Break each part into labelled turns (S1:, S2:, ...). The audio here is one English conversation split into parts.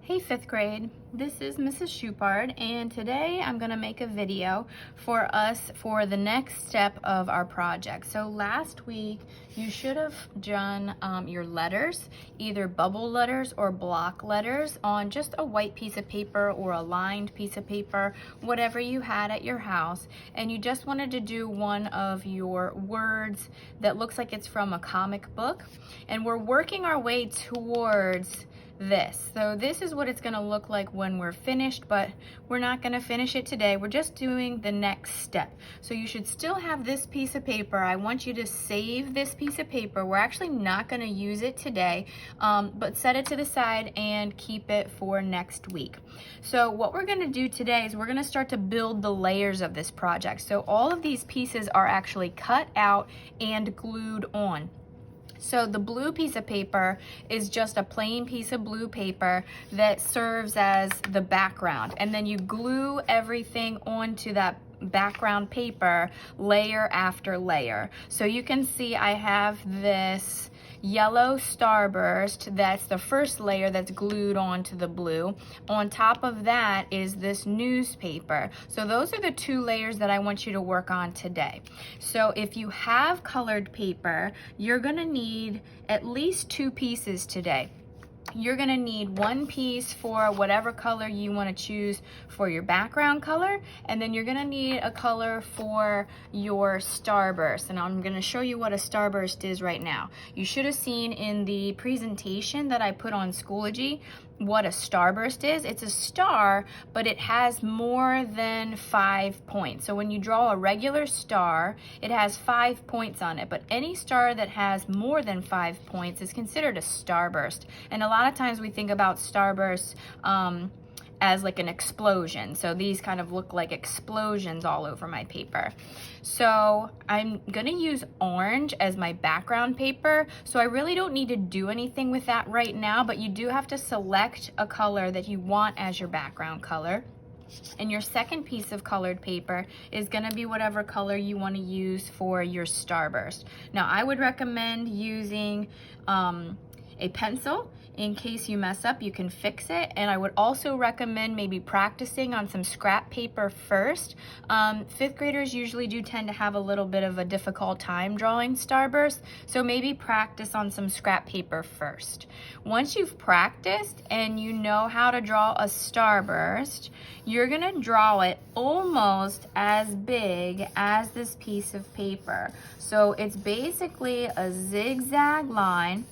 S1: Hey fifth grade, this is Mrs. Shupard, and today I'm going to make a video for us for the next step of our project. So last week you should have done your letters, either bubble letters or block letters, on just a white piece of paper or a lined piece of paper, whatever you had at your house, and you just wanted to do one of your words that looks like it's from a comic book, and we're working our way towards this. So this is what it's going to look like when we're finished, but we're not going to finish it today. We're just doing the next step. So you should still have this piece of paper. I want you to save this piece of paper. We're actually not going to use it today, but set it to the side and keep it for next week. So what we're going to do today is we're going to start to build the layers of this project. So all of these pieces are actually cut out and glued on. So the blue piece of paper is just a plain piece of blue paper that serves as the background, and then you glue everything onto that background paper layer after layer. So you can see I have this yellow starburst, that's the first layer that's glued onto the blue. On top of that is this newspaper. So those are the two layers that I want you to work on today. So if you have colored paper, you're gonna need at least two pieces today. You're gonna need one piece for whatever color you wanna choose for your background color, and then you're gonna need a color for your starburst. And I'm gonna show you what a starburst is right now. You should have seen in the presentation that I put on Schoology what a starburst is. It's a star, but it has more than 5 points. So when you draw a regular star, it has 5 points on it, but any star that has more than 5 points is considered a starburst. And a lot of times we think about starbursts as like an explosion. So these kind of look like explosions all over my paper. So I'm gonna use orange as my background paper. So I really don't need to do anything with that right now, but you do have to select a color that you want as your background color. And your second piece of colored paper is gonna be whatever color you wanna use for your starburst. Now I would recommend using a pencil. In case you mess up, you can fix it. And I would also recommend maybe practicing on some scrap paper first. Fifth graders usually do tend to have a little bit of a difficult time drawing starbursts, so maybe practice on some scrap paper first. Once you've practiced and you know how to draw a starburst, you're gonna draw it almost as big as this piece of paper. So it's basically a zigzag line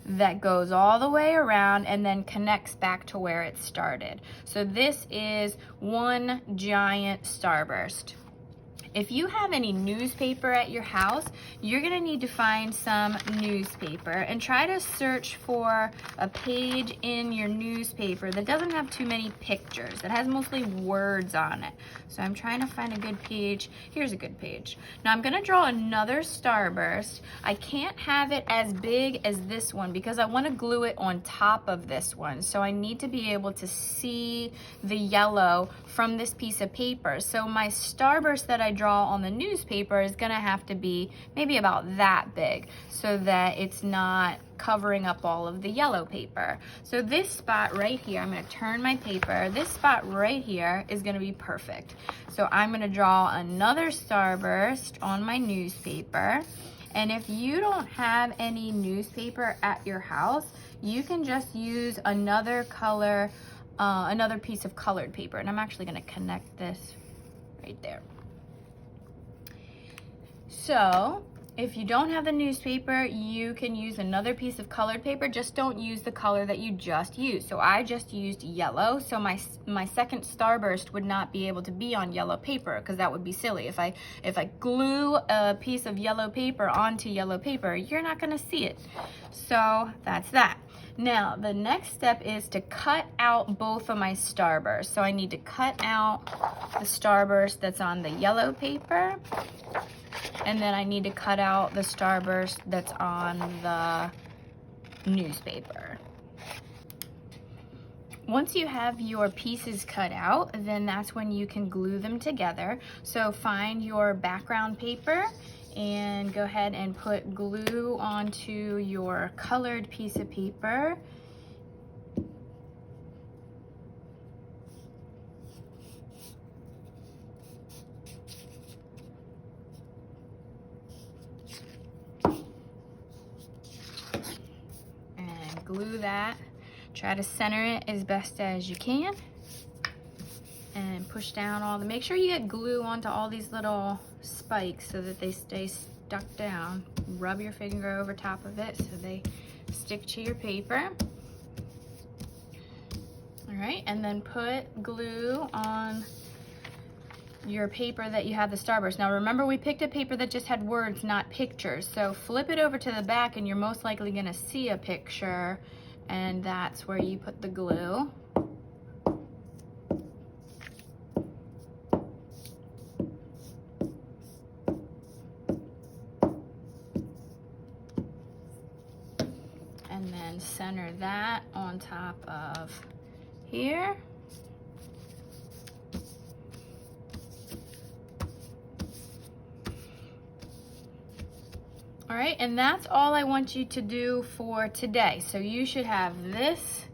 S1: that goes all the way around and then connects back to where it started. So this is one giant starburst. If you have any newspaper at your house, you're gonna need to find some newspaper and try to search for a page in your newspaper that doesn't have too many pictures. It has mostly words on it. So I'm trying to find a good page. Here's a good page. Now I'm gonna draw another starburst. I can't have it as big as this one because I wanna glue it on top of this one. So I need to be able to see the yellow from this piece of paper. So my starburst that I draw on the newspaper is gonna have to be maybe about that big so that it's not covering up all of the yellow paper. So this spot right here, I'm gonna turn my paper, this spot right here is gonna be perfect. So I'm gonna draw another starburst on my newspaper. And if you don't have any newspaper at your house, you can just use another color, another piece of colored paper. And I'm actually gonna connect this right there. So if you don't have the newspaper, you can use another piece of colored paper. Just don't use the color that you just used. So I just used yellow. So my second starburst would not be able to be on yellow paper because that would be silly. If I glue a piece of yellow paper onto yellow paper, you're not gonna see it. So that's that. Now, the next step is to cut out both of my starbursts. So I need to cut out the starburst that's on the yellow paper, and then I need to cut out the starburst that's on the newspaper. Once you have your pieces cut out, then that's when you can glue them together. So find your background paper and go ahead and put glue onto your colored piece of paper glue that. Try to center it as best as you can. And push down all the, make sure you get glue onto all these little spikes so that they stay stuck down. Rub your finger over top of it so they stick to your paper. All right, and then put glue on your paper that you have the starburst. Now remember, we picked a paper that just had words, not pictures. So flip it over to the back and you're most likely gonna see a picture, and that's where you put the glue. And then center that on top of here. All right, and that's all I want you to do for today. So you should have this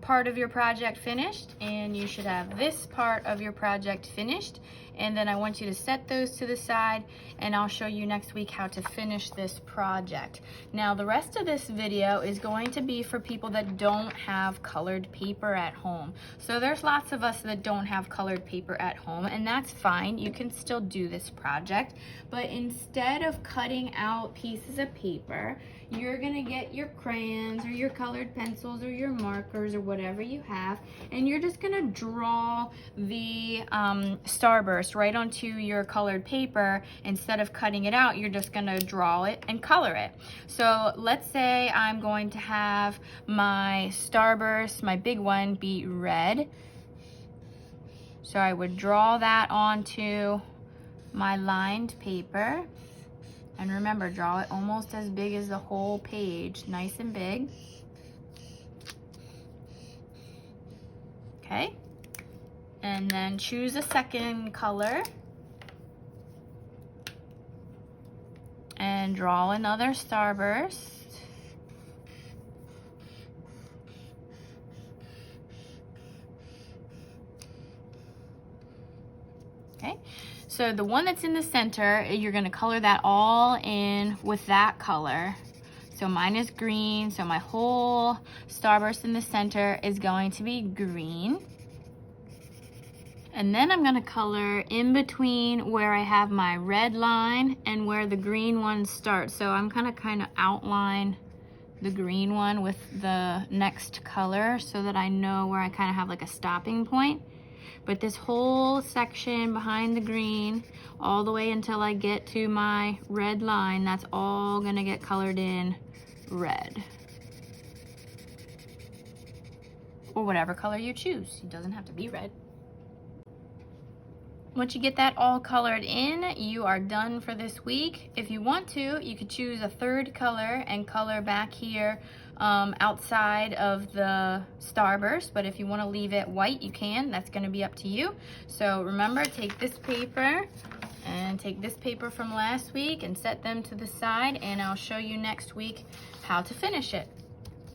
S1: part of your project finished, and you should have this part of your project finished. And then I want you to set those to the side, and I'll show you next week how to finish this project. Now, the rest of this video is going to be for people that don't have colored paper at home. So there's lots of us that don't have colored paper at home, and that's fine. You can still do this project, but instead of cutting out pieces of paper, you're gonna get your crayons or your colored pencils or your markers or whatever you have, and you're just gonna draw the starburst right onto your colored paper. Instead of cutting it out, you're just gonna draw it and color it. So let's say I'm going to have my starburst, my big one, be red. So I would draw that onto my lined paper. And remember, draw it almost as big as the whole page, nice and big. Okay, and then choose a second color and draw another starburst. Okay, so the one that's in the center, you're gonna color that all in with that color. So mine is green, so my whole starburst in the center is going to be green. And then I'm gonna color in between where I have my red line and where the green one starts. So I'm gonna kind of outline the green one with the next color so that I know where I kind of have like a stopping point. But this whole section behind the green, all the way until I get to my red line, that's all gonna get colored in red. Or whatever color you choose. It doesn't have to be red. Once you get that all colored in, you are done for this week. If you want to, you could choose a third color and color back here outside of the starburst, but if you want to leave it white, you can. That's going to be up to you. So remember, take this paper and take this paper from last week and set them to the side, and I'll show you next week how to finish it.